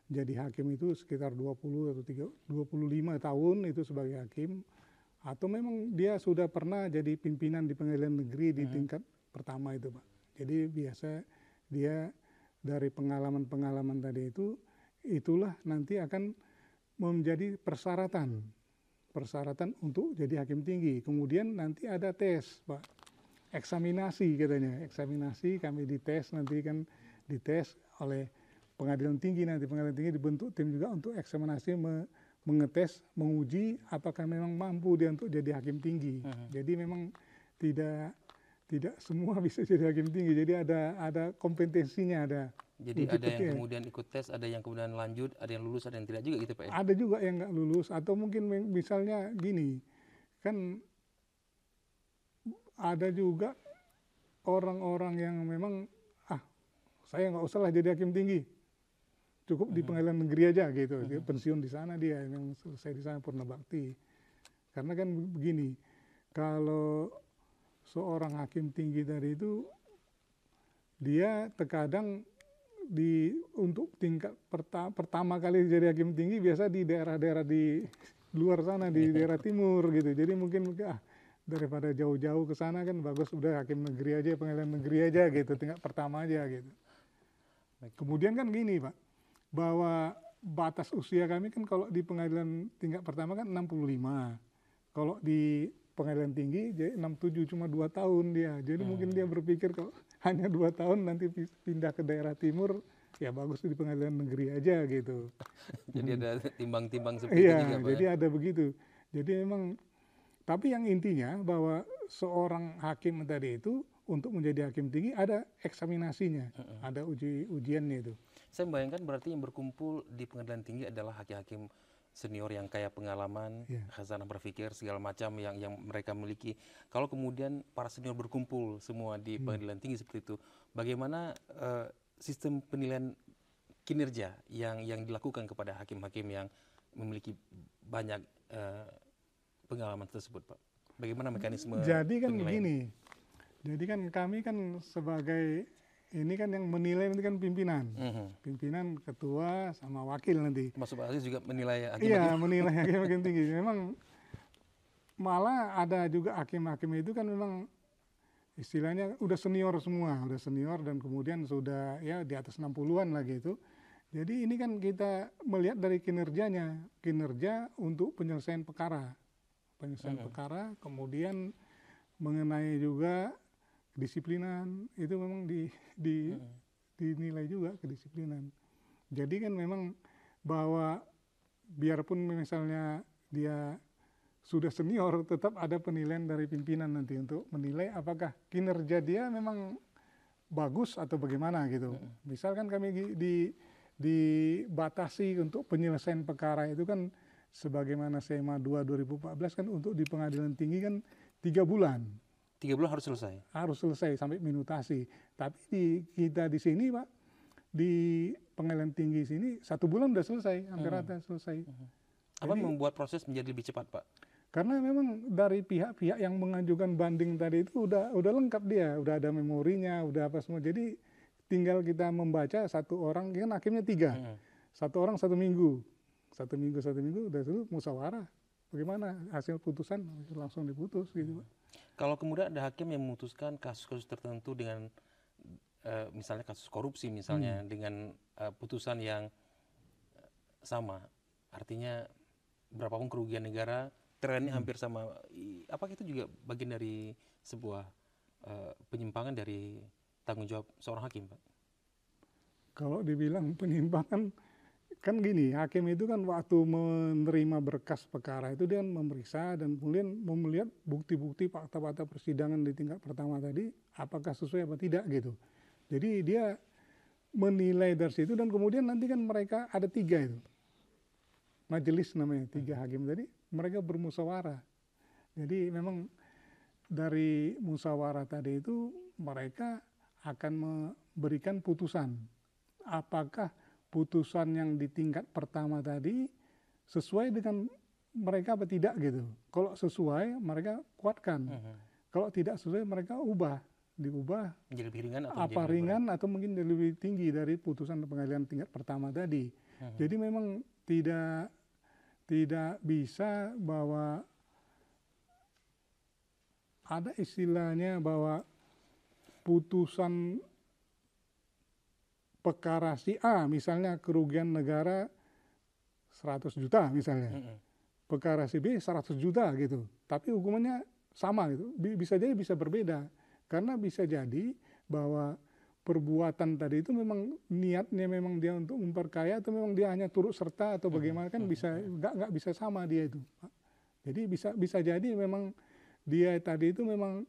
jadi hakim itu sekitar 20 atau 25 tahun itu sebagai hakim, atau memang dia sudah pernah jadi pimpinan di pengadilan negeri di tingkat pertama itu, Pak. Jadi biasa dia dari pengalaman-pengalaman tadi itu, itulah nanti akan menjadi persyaratan untuk jadi hakim tinggi. Kemudian nanti ada tes, Pak. Eksaminasi katanya. Eksaminasi kami dites, nanti kan dites oleh pengadilan tinggi, nanti pengadilan tinggi dibentuk tim juga untuk eksaminasi, mengetes, menguji apakah memang mampu dia untuk jadi hakim tinggi. Jadi memang tidak semua bisa jadi hakim tinggi. Jadi ada kompetensinya, ada. Jadi ada yang kemudian ikut tes, ada yang kemudian lanjut, ada yang lulus, ada yang tidak juga gitu, Pak ya? Ada juga yang nggak lulus, atau mungkin misalnya gini, kan ada juga orang-orang yang memang saya nggak usah lah jadi hakim tinggi, cukup di pengadilan negeri aja gitu. Dia pensiun di sana, dia yang selesai di sana purna bakti. Karena kan begini, kalau seorang hakim tinggi tadi itu dia terkadang untuk tingkat pertama kali jadi hakim tinggi biasa di daerah-daerah di luar sana, di daerah timur gitu. Jadi mungkin daripada jauh-jauh ke sana kan bagus udah hakim negeri aja, pengadilan negeri aja gitu, tingkat pertama aja gitu. Kemudian kan gini, Pak, bahwa batas usia kami kan kalau di pengadilan tingkat pertama kan 65. Kalau di pengadilan tinggi jadi 67, cuma 2 tahun dia. Jadi mungkin dia berpikir kalau hanya 2 tahun nanti pindah ke daerah timur ya bagus di pengadilan negeri aja gitu. Jadi ada timbang-timbang seperti itu Iya, juga, Pak. jadi ada begitu. Jadi memang, tapi yang intinya bahwa seorang hakim tadi itu untuk menjadi hakim tinggi ada eksaminasinya, ada ujiannya itu. Saya membayangkan berarti yang berkumpul di pengadilan tinggi adalah hakim-hakim senior yang kaya pengalaman, Ya. khazanah berpikir segala macam yang mereka miliki. Kalau kemudian para senior berkumpul semua di pengadilan tinggi seperti itu, bagaimana sistem penilaian kinerja yang dilakukan kepada hakim-hakim yang memiliki banyak pengalaman tersebut, Pak? Bagaimana mekanisme Jadi kan penilaian? begini, jadi kan kami kan sebagai ini kan yang menilai nanti kan pimpinan, pimpinan, ketua, sama wakil nanti. Masuk Pak Aziz juga menilai hakim-hakim. Iya, menilai hakim-hakim tinggi. Memang malah ada juga hakim-hakim itu kan memang istilahnya udah senior semua, udah senior dan kemudian sudah ya di atas 60-an lagi itu. Jadi ini kan kita melihat dari kinerjanya, kinerja untuk penyelesaian perkara. Penyelesaian perkara, kemudian mengenai juga kedisiplinan, itu memang dinilai juga kedisiplinan. Jadi kan memang bahwa biarpun misalnya dia sudah senior, tetap ada penilaian dari pimpinan nanti untuk menilai apakah kinerja dia memang bagus atau bagaimana gitu. Misalkan kami dibatasi untuk penyelesaian perkara itu kan sebagaimana SMA 2 2014 kan untuk di pengadilan tinggi kan 3 bulan. 3 bulan harus selesai? Harus selesai sampai minutasi. Tapi kita di sini Pak, di pengadilan tinggi sini 1 bulan udah selesai, hampir rata selesai. Apa yang membuat proses menjadi lebih cepat, Pak? Karena memang dari pihak-pihak yang mengajukan banding tadi itu udah lengkap dia, udah ada memorinya, udah apa semua. Jadi tinggal kita membaca satu orang, kan hakimnya 3. Satu orang 1 minggu. 1 minggu udah dulu musyawarah. Bagaimana hasil putusan langsung diputus gitu, Pak. Kalau kemudian ada hakim yang memutuskan kasus-kasus tertentu dengan misalnya kasus korupsi misalnya dengan putusan yang sama, artinya berapapun kerugian negara trennya hampir sama, apakah itu juga bagian dari sebuah penyimpangan dari tanggung jawab seorang hakim, Pak? Kalau dibilang penyimpangan, kan gini, hakim itu kan waktu menerima berkas perkara itu dia memeriksa dan kemudian melihat bukti-bukti fakta-fakta persidangan di tingkat pertama tadi apakah sesuai apa tidak gitu. Jadi dia menilai dari situ dan kemudian nanti kan mereka ada 3 itu. Majelis namanya, 3 hakim tadi, mereka bermusyawarah. Jadi memang dari musyawarah tadi itu mereka akan memberikan putusan. Apakah putusan yang di tingkat pertama tadi sesuai dengan mereka apa tidak gitu. Kalau sesuai mereka kuatkan. Kalau tidak sesuai mereka diubah Menjadi lebih ringan atau apa ringan atau mungkin lebih tinggi dari putusan pengadilan tingkat pertama tadi. Jadi memang tidak bisa bahwa ada istilahnya bahwa putusan perkara si A misalnya kerugian negara 100 juta misalnya. Perkara si B 100 juta gitu. Tapi hukumannya sama gitu. Bisa jadi bisa berbeda. Karena bisa jadi bahwa perbuatan tadi itu memang niatnya memang dia untuk memperkaya atau memang dia hanya turut serta atau bagaimana kan bisa nggak bisa sama dia itu. Jadi bisa jadi memang dia tadi itu memang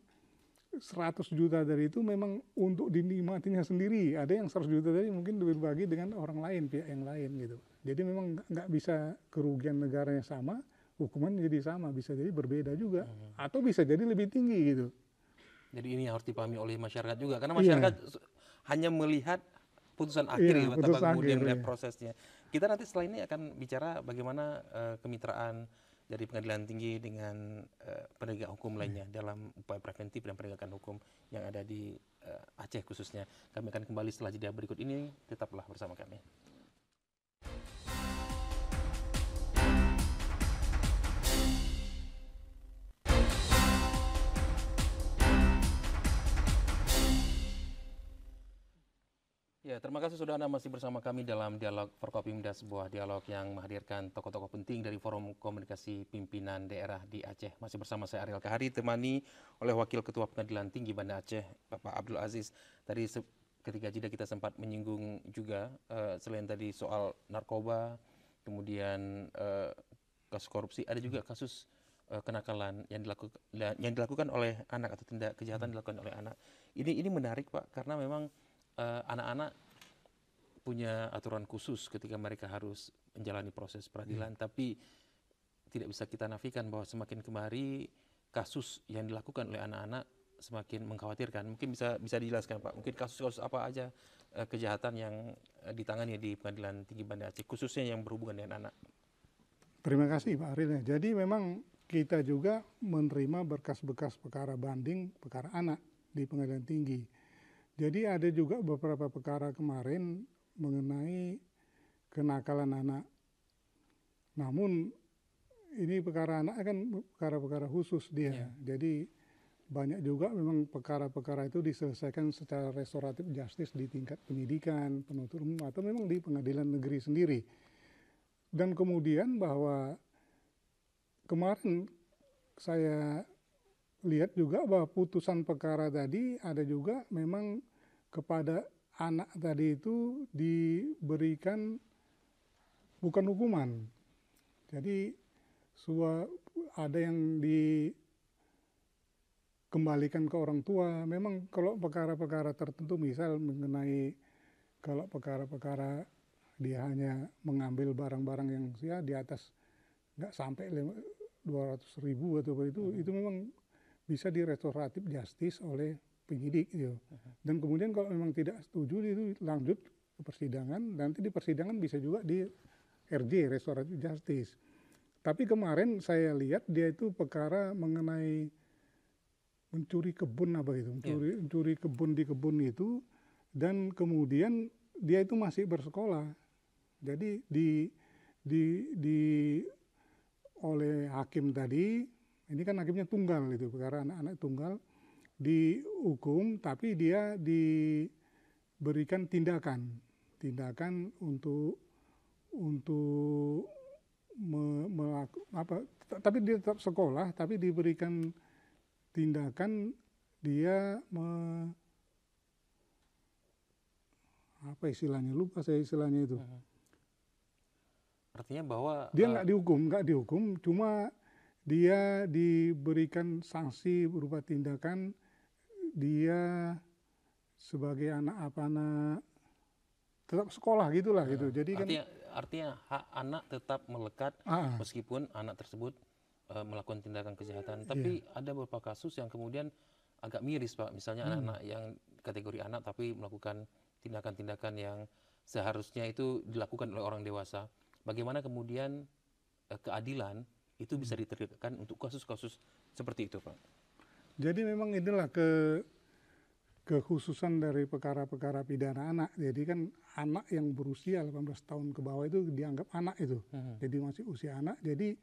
100 juta dari itu memang untuk dinikmatinya sendiri. Ada yang 100 juta tadi mungkin berbagi dengan orang lain, pihak yang lain gitu. Jadi memang nggak bisa kerugian negaranya sama, hukuman jadi sama, bisa jadi berbeda juga. Atau bisa jadi lebih tinggi gitu. Jadi ini harus dipahami oleh masyarakat juga, karena masyarakat hanya melihat putusan akhir gitu, tanpa kemudian melihat prosesnya. Kita nanti setelah ini akan bicara bagaimana kemitraan dari pengadilan tinggi dengan penegak hukum lainnya dalam upaya preventif dan penegakan hukum yang ada di Aceh khususnya. Kami akan kembali setelah jeda berikut ini, tetaplah bersama kami. Ya, terima kasih sudah Anda masih bersama kami dalam Dialog Forkopimda, sebuah dialog yang menghadirkan tokoh-tokoh penting dari Forum Komunikasi Pimpinan Daerah di Aceh. Masih bersama saya Ariel Kahari, temani oleh Wakil Ketua Pengadilan Tinggi Banda Aceh, Bapak Abdul Aziz. Tadi ketika jeda kita sempat menyinggung juga selain tadi soal narkoba, kemudian kasus korupsi, ada juga kasus kenakalan yang dilakukan oleh anak atau tindak kejahatan dilakukan oleh anak. Ini menarik Pak, karena memang anak-anak punya aturan khusus ketika mereka harus menjalani proses peradilan, tapi tidak bisa kita nafikan bahwa semakin kemari kasus yang dilakukan oleh anak-anak semakin mengkhawatirkan. Mungkin bisa dijelaskan Pak, mungkin kasus-kasus apa aja kejahatan yang ditangani di Pengadilan Tinggi Banda Aceh, khususnya yang berhubungan dengan anak. Terima kasih Pak Aril. Jadi memang kita juga menerima berkas-berkas perkara banding perkara anak di Pengadilan Tinggi. Jadi ada juga beberapa perkara kemarin mengenai kenakalan anak. Namun ini perkara anak kan perkara-perkara khusus dia. Yeah. Jadi banyak juga memang perkara-perkara itu diselesaikan secara restoratif justice di tingkat penyidikan, penuntut umum, atau memang di pengadilan negeri sendiri. Dan kemudian bahwa kemarin saya lihat juga bahwa putusan perkara tadi ada juga memang kepada anak tadi itu diberikan bukan hukuman. Jadi ada yang dikembalikan ke orang tua. Memang kalau perkara-perkara tertentu, misal mengenai kalau perkara-perkara dia hanya mengambil barang-barang yang di atas nggak sampai 200.000 atau itu memang bisa direstoratif justice oleh penyidik gitu. Dan kemudian kalau memang tidak setuju itu lanjut ke persidangan, nanti di persidangan bisa juga di RJ, restoratif justice. Tapi kemarin saya lihat dia itu perkara mengenai mencuri kebun mencuri kebun di kebun itu, dan kemudian dia itu masih bersekolah. Jadi oleh hakim tadi, ini kan hakimnya tunggal itu, perkara anak-anak tunggal, dihukum tapi dia diberikan tindakan untuk tapi dia tetap sekolah, tapi diberikan tindakan dia apa istilahnya, lupa saya istilahnya itu. Artinya bahwa dia nggak dihukum, cuma dia diberikan sanksi berupa tindakan dia sebagai anak tetap sekolah gitulah gitu. Jadi artinya hak anak tetap melekat meskipun anak tersebut melakukan tindakan kejahatan. Tapi ada beberapa kasus yang kemudian agak miris Pak. Misalnya anak-anak yang kategori anak tapi melakukan tindakan-tindakan yang seharusnya itu dilakukan oleh orang dewasa. Bagaimana kemudian keadilan itu bisa ditegakkan untuk kasus-kasus seperti itu Pak? Jadi memang inilah kekhususan dari perkara-perkara pidana anak. Jadi kan anak yang berusia 18 tahun ke bawah itu dianggap anak itu. Jadi masih usia anak. Jadi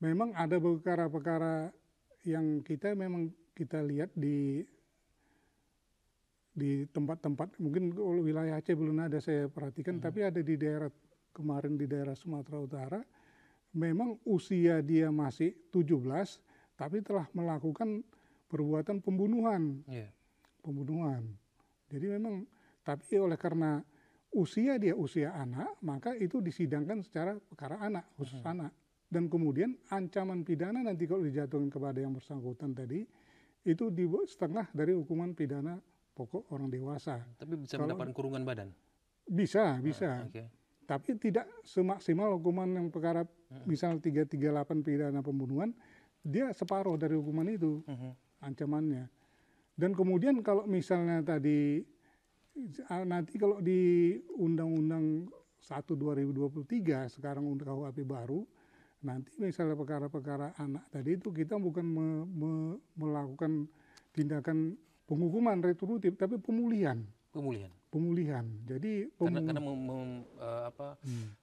memang ada perkara-perkara yang kita lihat di tempat-tempat, mungkin wilayah Aceh belum ada saya perhatikan, tapi ada di daerah kemarin di daerah Sumatera Utara, memang usia dia masih 17, tapi telah melakukan perbuatan pembunuhan. Pembunuhan. Jadi memang, tapi oleh karena usia anak, maka itu disidangkan secara perkara anak, khusus anak. Dan kemudian ancaman pidana nanti kalau dijatuhkan kepada yang bersangkutan tadi, itu setengah dari hukuman pidana pokok orang dewasa. Tapi bisa mendapatkan kurungan badan? Bisa. Tapi tidak semaksimal hukuman yang perkara misal 338 pidana pembunuhan, dia separuh dari hukuman itu ancamannya. Dan kemudian kalau misalnya nanti kalau di Undang-Undang 1/2023 sekarang untuk KUHP baru, nanti misalnya perkara-perkara anak tadi itu kita bukan melakukan tindakan penghukuman retributif, tapi pemulihan. Jadi karena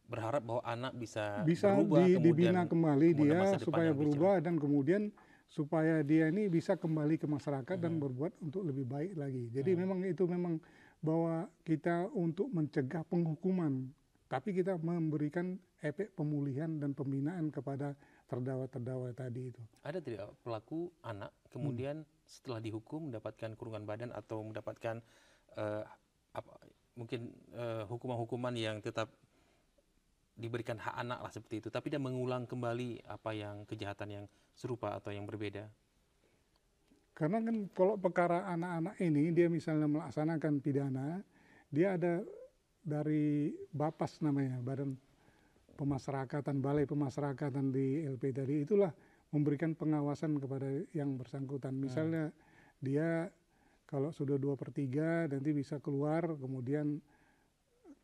berharap bahwa anak bisa berubah, dibina kembali dia supaya berubah dan kemudian supaya dia ini bisa kembali ke masyarakat dan berbuat untuk lebih baik lagi. Jadi memang bahwa kita untuk mencegah penghukuman, tapi kita memberikan efek pemulihan dan pembinaan kepada terdakwa tadi itu. Ada tidak pelaku anak kemudian setelah dihukum mendapatkan kurungan badan atau mendapatkan mungkin hukuman-hukuman yang tetap diberikan hak anak lah seperti itu, tapi dia mengulang kembali apa yang kejahatan yang serupa atau yang berbeda. Karena kan kalau perkara anak-anak ini dia misalnya melaksanakan pidana, dia ada dari Bapas namanya, Badan Pemasyarakatan, Balai Pemasyarakatan di LP tadi, itulah memberikan pengawasan kepada yang bersangkutan. Misalnya dia kalau sudah 2/3 nanti bisa keluar, kemudian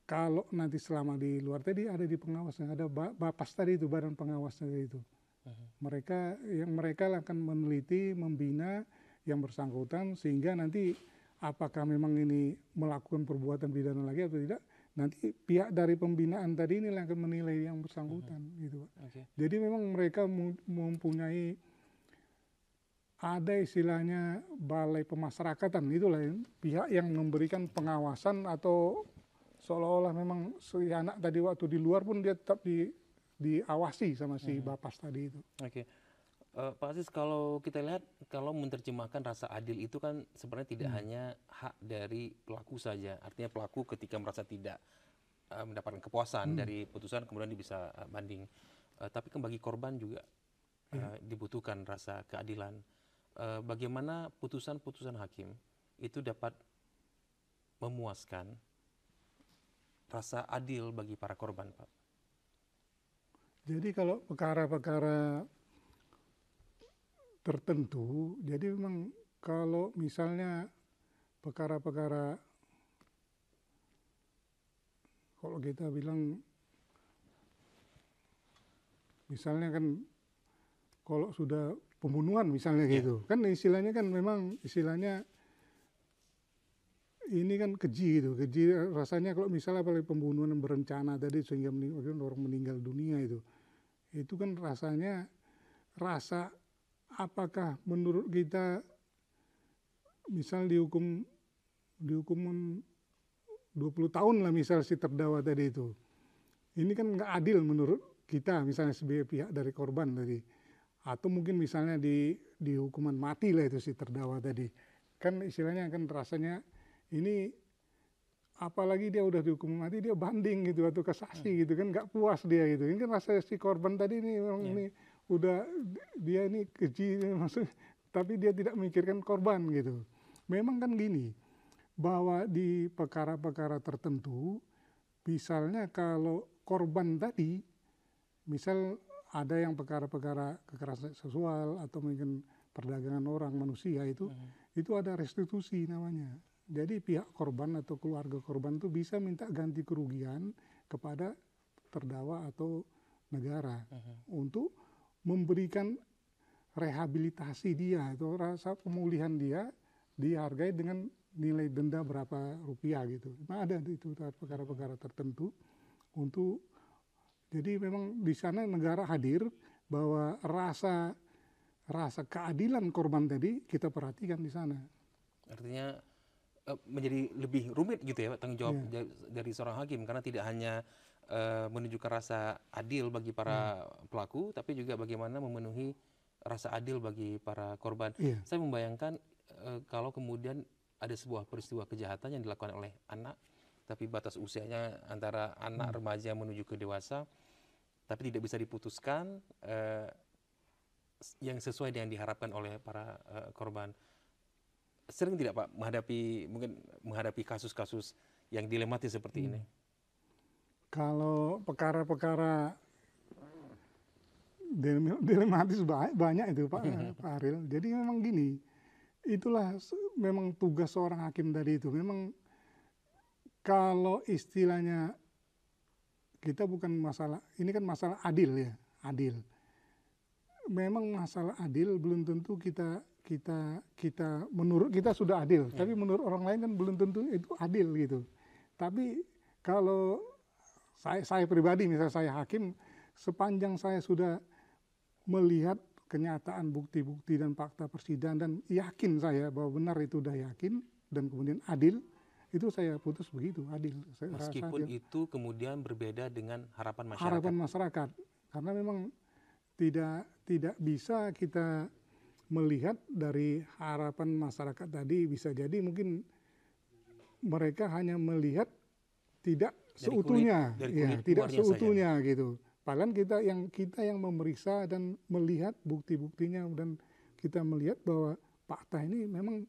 kalau nanti selama di luar tadi ada di pengawasnya, ada Bapas tadi itu, badan pengawasnya itu. Mereka akan meneliti, membina yang bersangkutan, sehingga nanti apakah memang ini melakukan perbuatan pidana lagi atau tidak, nanti pihak dari pembinaan tadi ini yang akan menilai yang bersangkutan gitu. Jadi memang mereka mempunyai, ada istilahnya balai pemasyarakatan, itulah pihak yang memberikan pengawasan, atau seolah-olah memang si anak tadi waktu di luar pun dia tetap diawasi sama si Bapas tadi itu. Pak Aziz, kalau kita lihat, kalau menerjemahkan rasa adil itu kan sebenarnya tidak hanya hak dari pelaku saja. Artinya pelaku ketika merasa tidak mendapatkan kepuasan dari putusan, kemudian dia bisa banding. Tapi kan bagi korban juga dibutuhkan rasa keadilan. Bagaimana putusan-putusan hakim itu dapat memuaskan rasa adil bagi para korban, Pak? Jadi kalau perkara-perkara tertentu, jadi memang kalau misalnya perkara-perkara, kalau kita bilang misalnya kan kalau sudah pembunuhan misalnya gitu, kan istilahnya kan memang istilahnya ini kan keji gitu, keji rasanya. Kalau misalnya apalagi pembunuhan yang berencana tadi sehingga orang meninggal dunia, itu kan rasanya rasa, apakah menurut kita misal dihukum 20 tahun lah misal si terdakwa tadi itu, ini kan nggak adil menurut kita misalnya sebagai pihak dari korban tadi, atau mungkin misalnya di hukuman mati lah itu si terdakwa tadi, kan istilahnya kan rasanya ini, apalagi dia udah dihukum mati dia banding gitu atau kasasi gitu kan, nggak puas dia gitu. Ini kan rasa si korban tadi ini memang ini udah, dia ini keji maksudnya, tapi dia tidak memikirkan korban gitu. Memang kan gini, bahwa di perkara-perkara tertentu, misalnya kalau korban tadi, misal ada yang perkara-perkara kekerasan seksual atau mungkin perdagangan orang manusia itu ada restitusi namanya. Jadi pihak korban atau keluarga korban itu bisa minta ganti kerugian kepada terdakwa atau negara untuk memberikan rehabilitasi dia atau rasa pemulihan dia, dihargai dengan nilai denda berapa rupiah gitu. Nah, ada itu perkara-perkara tertentu untuk, jadi memang di sana negara hadir bahwa rasa keadilan korban tadi kita perhatikan di sana. Artinya menjadi lebih rumit gitu ya tanggung jawab dari seorang hakim, karena tidak hanya menunjukkan rasa adil bagi para pelaku, tapi juga bagaimana memenuhi rasa adil bagi para korban. Saya membayangkan kalau kemudian ada sebuah peristiwa kejahatan yang dilakukan oleh anak, tapi batas usianya antara anak remaja menuju ke dewasa, tapi tidak bisa diputuskan yang sesuai dengan diharapkan oleh para korban. Sering tidak Pak menghadapi kasus-kasus yang dilematis seperti ini? Kalau perkara-perkara dilematis banyak itu Pak Ariel. Jadi memang gini, itulah memang tugas seorang hakim tadi itu. Memang kalau istilahnya kita bukan masalah, ini kan masalah adil ya, adil. Memang masalah adil belum tentu kita menurut kita sudah adil, tapi menurut orang lain kan belum tentu itu adil gitu. Tapi kalau saya pribadi, misalnya saya hakim, sepanjang saya sudah melihat kenyataan bukti-bukti dan fakta persidangan dan yakin saya bahwa benar itu udah yakin dan kemudian adil, itu saya putus begitu, adil. Meskipun itu kemudian berbeda dengan harapan masyarakat. Harapan masyarakat, karena memang tidak bisa kita melihat dari harapan masyarakat tadi, bisa jadi mungkin mereka hanya melihat tidak Dari seutuhnya, dari ya, kulit tidak luarnya saja. seutuhnya gitu. Padahal kita yang memeriksa dan melihat bukti-buktinya dan kita melihat bahwa fakta ini memang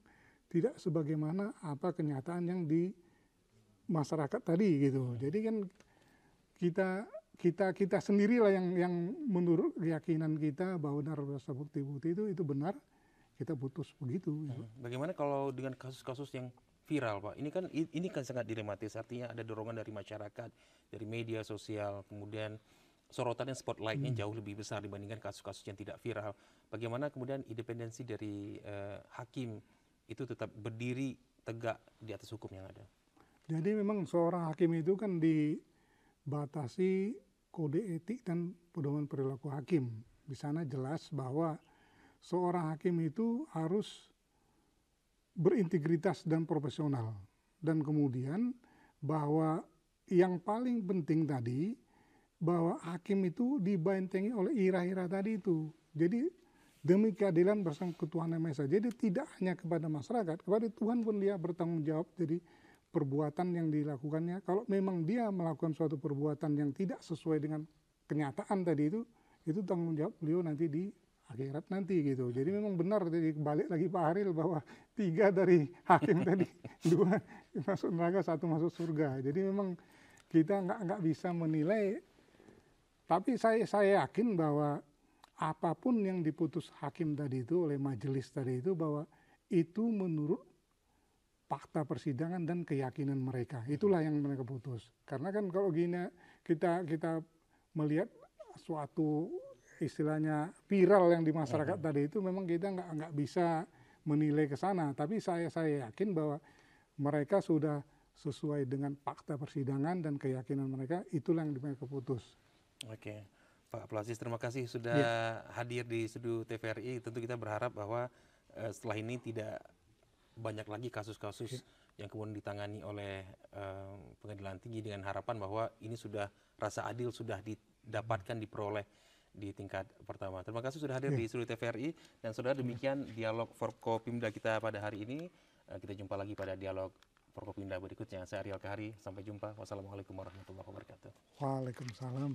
tidak sebagaimana apa kenyataan yang di masyarakat tadi gitu. Jadi kan kita sendirilah yang menurut keyakinan kita bahwa berdasar bukti-bukti itu benar, kita putus begitu. Gitu. Bagaimana kalau dengan kasus-kasus yang viral, Pak? Ini kan sangat dilematis. Artinya ada dorongan dari masyarakat, dari media sosial, kemudian sorotan dan spotlight-nya jauh lebih besar dibandingkan kasus-kasus yang tidak viral. Bagaimana kemudian independensi dari hakim itu tetap berdiri tegak di atas hukum yang ada? Jadi memang seorang hakim itu kan dibatasi kode etik dan pedoman perilaku hakim. Di sana jelas bahwa seorang hakim itu harus berintegritas dan profesional. Dan kemudian bahwa yang paling penting tadi, bahwa hakim itu dibentengi oleh ira-ira tadi itu. Jadi demi keadilan bersama ketuhanan Maha Esa. Jadi tidak hanya kepada masyarakat, kepada Tuhan pun dia bertanggung jawab. Jadi perbuatan yang dilakukannya, kalau memang dia melakukan suatu perbuatan yang tidak sesuai dengan kenyataan tadi itu tanggung jawab beliau nanti di akhirat nanti gitu. Jadi memang benar, jadi balik lagi Pak Haril bahwa 3 dari hakim tadi, 2 masuk neraka, 1 masuk surga. Jadi memang kita nggak bisa menilai, tapi saya yakin bahwa apapun yang diputus hakim tadi itu oleh majelis tadi itu, bahwa itu menurut fakta persidangan dan keyakinan mereka. Itulah yang mereka putus. Karena kan kalau gini kita melihat suatu istilahnya viral yang di masyarakat tadi itu, memang kita nggak bisa menilai ke sana. Tapi saya yakin bahwa mereka sudah sesuai dengan fakta persidangan dan keyakinan mereka, itulah yang mereka putus. Oke, Pak Abdul-Aziz, terima kasih sudah hadir di studio TVRI. Tentu kita berharap bahwa setelah ini tidak banyak lagi kasus-kasus yang kemudian ditangani oleh pengadilan tinggi, dengan harapan bahwa ini sudah rasa adil sudah didapatkan, diperoleh di tingkat pertama. Terima kasih sudah hadir di studio TVRI. Dan saudara, demikian dialog Forkopimda kita pada hari ini. Kita jumpa lagi pada dialog Forkopimda berikutnya. Saya Ariel Kahari, sampai jumpa. Wassalamualaikum warahmatullahi wabarakatuh. Waalaikumsalam.